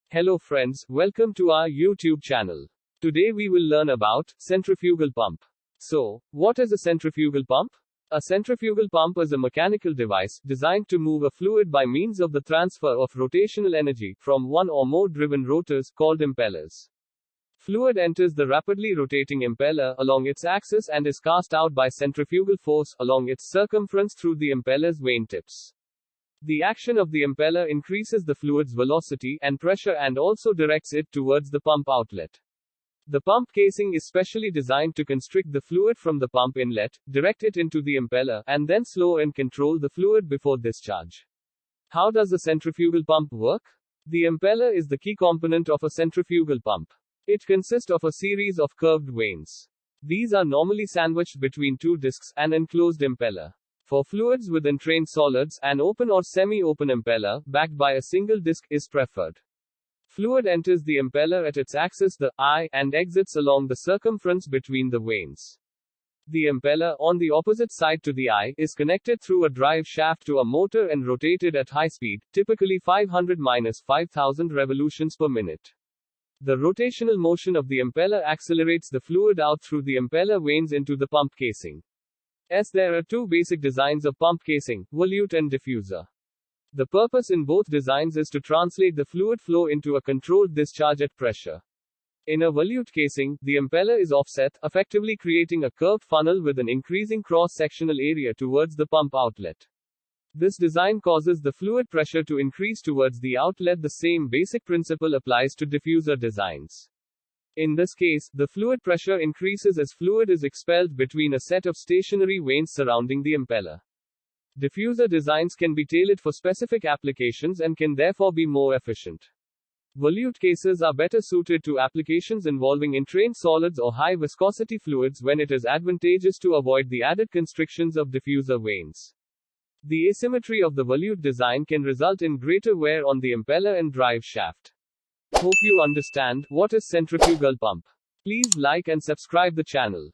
Hello friends, welcome to our YouTube channel. Today we will learn about centrifugal pump. So, what is a centrifugal pump? A centrifugal pump is a mechanical device designed to move a fluid by means of the transfer of rotational energy from one or more driven rotors called impellers. Fluid enters the rapidly rotating impeller along its axis and is cast out by centrifugal force along its circumference through the impeller's vane tips. The action of the impeller increases the fluid's velocity and pressure and also directs it towards the pump outlet. The pump casing is specially designed to constrict the fluid from the pump inlet, direct it into the impeller, and then slow and control the fluid before discharge. How does a centrifugal pump work? The impeller is the key component of a centrifugal pump. It consists of a series of curved vanes. These are normally sandwiched between two discs, an enclosed impeller. For fluids with entrained solids, an open or semi-open impeller, backed by a single disc, is preferred. Fluid enters the impeller at its axis, the eye, and exits along the circumference between the vanes. The impeller, on the opposite side to the eye, is connected through a drive shaft to a motor and rotated at high speed, typically 500–5000 revolutions per minute. The rotational motion of the impeller accelerates the fluid out through the impeller vanes into the pump casing. There are two basic designs of pump casing, volute and diffuser. The purpose in both designs is to translate the fluid flow into a controlled discharge at pressure. In a volute casing, the impeller is offset, effectively creating a curved funnel with an increasing cross-sectional area towards the pump outlet. This design causes the fluid pressure to increase towards the outlet. The same basic principle applies to diffuser designs. In this case, the fluid pressure increases as fluid is expelled between a set of stationary vanes surrounding the impeller. Diffuser designs can be tailored for specific applications and can therefore be more efficient. Volute cases are better suited to applications involving entrained solids or high viscosity fluids when it is advantageous to avoid the added constrictions of diffuser vanes. The asymmetry of the volute design can result in greater wear on the impeller and drive shaft. Hope you understand what is centrifugal pump. Please like and subscribe the channel.